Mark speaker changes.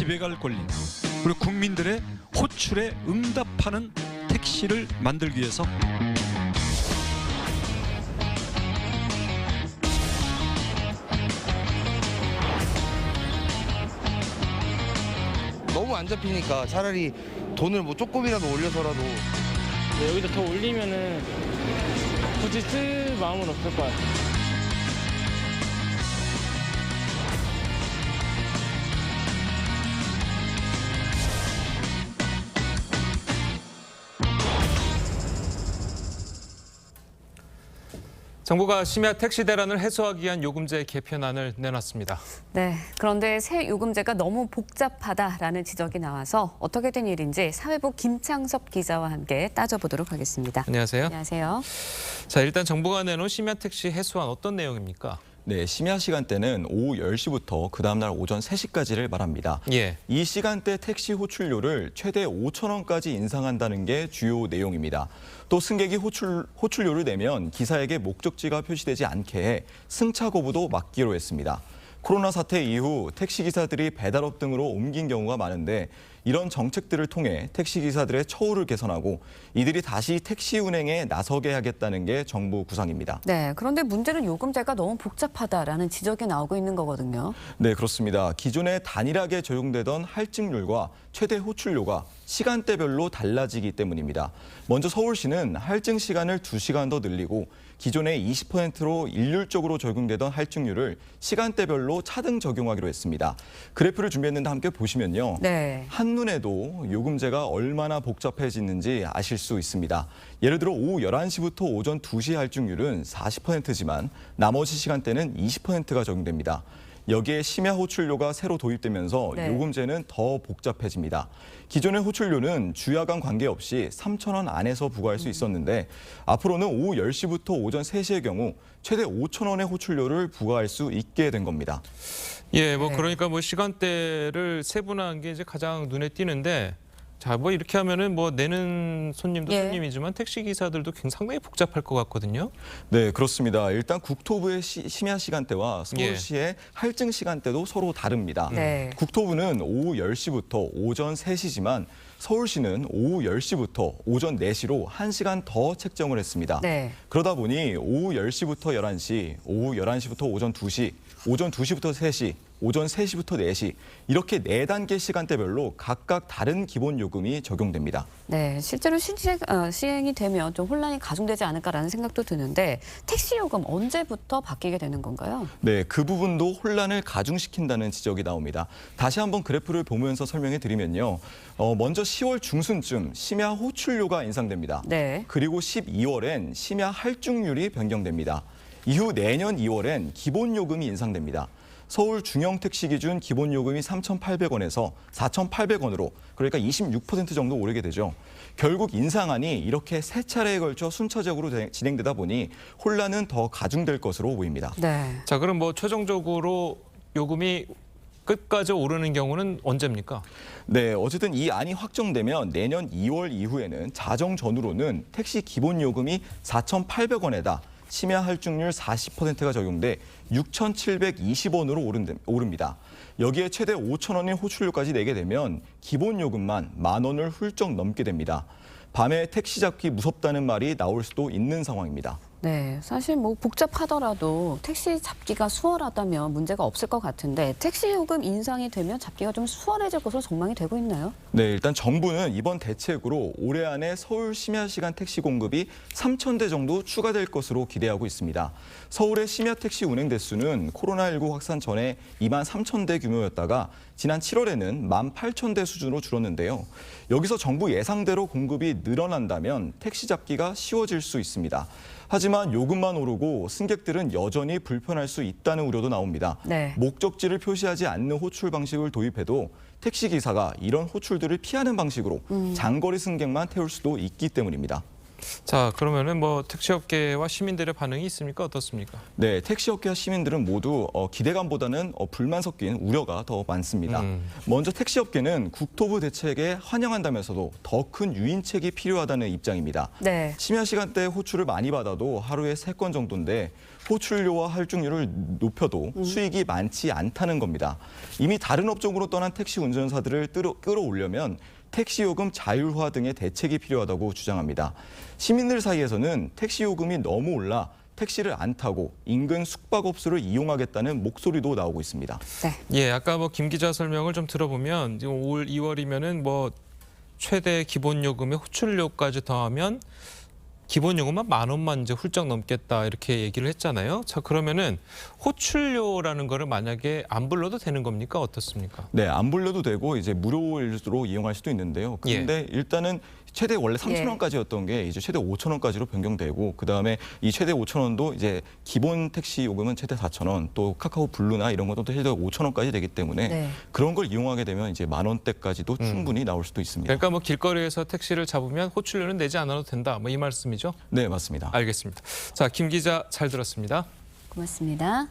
Speaker 1: 지배갈 권리, 그리고 국민들의 호출에 응답하는 택시를 만들기 위해서
Speaker 2: 너무 안 잡히니까 차라리 돈을 뭐 조금이라도 올려서라도
Speaker 3: 여기다 더 올리면은 굳이 쓸 마음은 없을 것 같아요.
Speaker 4: 정부가 심야 택시 대란을 해소하기 위한 요금제 개편안을 내놨습니다.
Speaker 5: 네, 그런데 새 요금제가 너무 복잡하다라는 지적이 나와서 어떻게 된 일인지 사회부 김창섭 기자와 함께 따져보도록 하겠습니다.
Speaker 4: 안녕하세요.
Speaker 5: 안녕하세요.
Speaker 4: 자, 일단 정부가 내놓은 심야 택시 해소안 어떤 내용입니까?
Speaker 6: 네, 심야 시간대는 오후 10시부터 그 다음날 오전 3시까지를 말합니다.
Speaker 4: 예.
Speaker 6: 이 시간대 택시 호출료를 최대 5천 원까지 인상한다는 게 주요 내용입니다. 또 승객이 호출료를 내면 기사에게 목적지가 표시되지 않게 해 승차 거부도 막기로 했습니다. 코로나 사태 이후 택시기사들이 배달업 등으로 옮긴 경우가 많은데 이런 정책들을 통해 택시기사들의 처우를 개선하고 이들이 다시 택시 운행에 나서게 하겠다는 게 정부 구상입니다.
Speaker 5: 네, 그런데 문제는 요금제가 너무 복잡하다라는 지적이 나오고 있는 거거든요.
Speaker 6: 네, 그렇습니다. 기존에 단일하게 적용되던 할증률과 최대 호출료가 시간대별로 달라지기 때문입니다. 먼저 서울시는 할증 시간을 2시간 더 늘리고 기존에 20%로 일률적으로 적용되던 할증률을 시간대별로 차등 적용하기로 했습니다. 그래프를 준비했는데 함께 보시면요.
Speaker 5: 네.
Speaker 6: 한눈에도 요금제가 얼마나 복잡해지는지 아실 수 있습니다. 예를 들어 오후 11시부터 오전 2시 할증률은 40%지만 나머지 시간대는 20%가 적용됩니다. 여기에 심야 호출료가 새로 도입되면서
Speaker 5: 네.
Speaker 6: 요금제는 더 복잡해집니다. 기존의 호출료는 주야간 관계없이 3천 원 안에서 부과할 수 있었는데 앞으로는 오후 10시부터 오전 3시의 경우 최대 5천 원의 호출료를 부과할 수 있게 된 겁니다.
Speaker 4: 예, 뭐
Speaker 5: 네.
Speaker 4: 그러니까 뭐 시간대를 세분화한 게 이제 가장 눈에 띄는데 자, 뭐 이렇게 하면은 뭐 내는 손님도
Speaker 5: 예.
Speaker 4: 손님이지만 택시 기사들도 상당히 복잡할 것 같거든요.
Speaker 6: 네, 그렇습니다. 일단 국토부의 심야 시간대와
Speaker 4: 예.
Speaker 6: 서울시의 할증 시간대도 서로 다릅니다.
Speaker 5: 네.
Speaker 6: 국토부는 오후 10시부터 오전 3시지만 서울시는 오후 10시부터 오전 4시로 1시간 더 책정을 했습니다.
Speaker 5: 네.
Speaker 6: 그러다 보니 오후 10시부터 11시, 오후 11시부터 오전 2시, 오전 2시부터 3시, 오전 3시부터 4시 이렇게 4단계 시간대별로 각각 다른 기본 요금이 적용됩니다.
Speaker 5: 네, 실제로 시행이 되면 좀 혼란이 가중되지 않을까라는 생각도 드는데 택시 요금 언제부터 바뀌게 되는 건가요?
Speaker 6: 네, 그 부분도 혼란을 가중시킨다는 지적이 나옵니다. 다시 한번 그래프를 보면서 설명해 드리면요. 먼저 10월 중순쯤 심야 호출료가 인상됩니다.
Speaker 5: 네.
Speaker 6: 그리고 12월엔 심야 할증률이 변경됩니다. 이후 내년 2월엔 기본 요금이 인상됩니다. 서울 중형 택시 기준 기본 요금이 3,800원에서 4,800원으로 그러니까 26% 정도 오르게 되죠. 결국 인상안이 이렇게 세 차례에 걸쳐 순차적으로 진행되다 보니 혼란은 더 가중될 것으로 보입니다.
Speaker 5: 네.
Speaker 4: 자, 그럼 뭐 최종적으로 요금이 끝까지 오르는 경우는 언제입니까?
Speaker 6: 네, 어쨌든 이 안이 확정되면 내년 2월 이후에는 자정 전후로는 택시 기본 요금이 4,800원에다 심야 할증률 40%가 적용돼 6,720원으로 오릅니다. 여기에 최대 5천 원의 호출료까지 내게 되면 기본 요금만 10,000원을 훌쩍 넘게 됩니다. 밤에 택시 잡기 무섭다는 말이 나올 수도 있는 상황입니다.
Speaker 5: 네, 사실 뭐 복잡하더라도 택시 잡기가 수월하다면 문제가 없을 것 같은데 택시 요금 인상이 되면 잡기가 좀 수월해질 것으로 전망이 되고 있나요?
Speaker 6: 네, 일단 정부는 이번 대책으로 올해 안에 서울 심야 시간 택시 공급이 3,000대 정도 추가될 것으로 기대하고 있습니다. 서울의 심야 택시 운행 대수는 코로나19 확산 전에 23,000대 규모였다가 지난 7월에는 18,000대 수준으로 줄었는데요. 여기서 정부 예상대로 공급이 늘어난다면 택시 잡기가 쉬워질 수 있습니다. 하지만 요금만 오르고 승객들은 여전히 불편할 수 있다는 우려도 나옵니다.
Speaker 5: 네.
Speaker 6: 목적지를 표시하지 않는 호출 방식을 도입해도 택시기사가 이런 호출들을 피하는 방식으로 장거리 승객만 태울 수도 있기 때문입니다.
Speaker 4: 자, 그러면은 뭐 택시업계와 시민들의 반응이 있습니까? 어떻습니까?
Speaker 6: 네, 택시업계와 시민들은 모두 기대감보다는 불만 섞인 우려가 더 많습니다. 먼저 택시업계는 국토부 대책에 환영한다면서도 더 큰 유인책이 필요하다는 입장입니다.
Speaker 5: 네.
Speaker 6: 심야 시간대에 호출을 많이 받아도 하루에 3건 정도인데 호출료와 할증률을 높여도 수익이 많지 않다는 겁니다. 이미 다른 업종으로 떠난 택시 운전사들을 끌어올려면 택시요금 자율화 등의 대책이 필요하다고 주장합니다. 시민들 사이에서는 택시요금이 너무 올라 택시를 안 타고 인근 숙박업소를 이용하겠다는 목소리도 나오고 있습니다.
Speaker 5: 네.
Speaker 4: 예, 아까 뭐 김 기자 설명을 좀 들어보면 지금 올 2월이면은 뭐 최대 기본 요금에 호출료까지 더하면 기본 요금만 10,000원만 이제 훌쩍 넘겠다 이렇게 얘기를 했잖아요. 자, 그러면은 호출료라는 거를 만약에 안 불러도 되는 겁니까? 어떻습니까?
Speaker 6: 네, 안 불러도 되고 이제 무료로 이용할 수도 있는데요. 그런데 일단은 최대 원래 3,000원까지였던 게 이제 최대 5,000원까지로 변경되고 그다음에 이 최대 5,000원도 이제 기본 택시 요금은 최대 4,000원, 또 카카오 블루나 이런 것도 최대 5,000원까지 되기 때문에
Speaker 5: 네.
Speaker 6: 그런 걸 이용하게 되면 이제 10,000원대까지도 충분히 나올 수도 있습니다.
Speaker 4: 그러니까 뭐 길거리에서 택시를 잡으면 호출료는 내지 않아도 된다. 뭐 이 말씀이죠?
Speaker 6: 네, 맞습니다.
Speaker 4: 알겠습니다. 자, 김 기자 잘 들었습니다.
Speaker 5: 고맙습니다.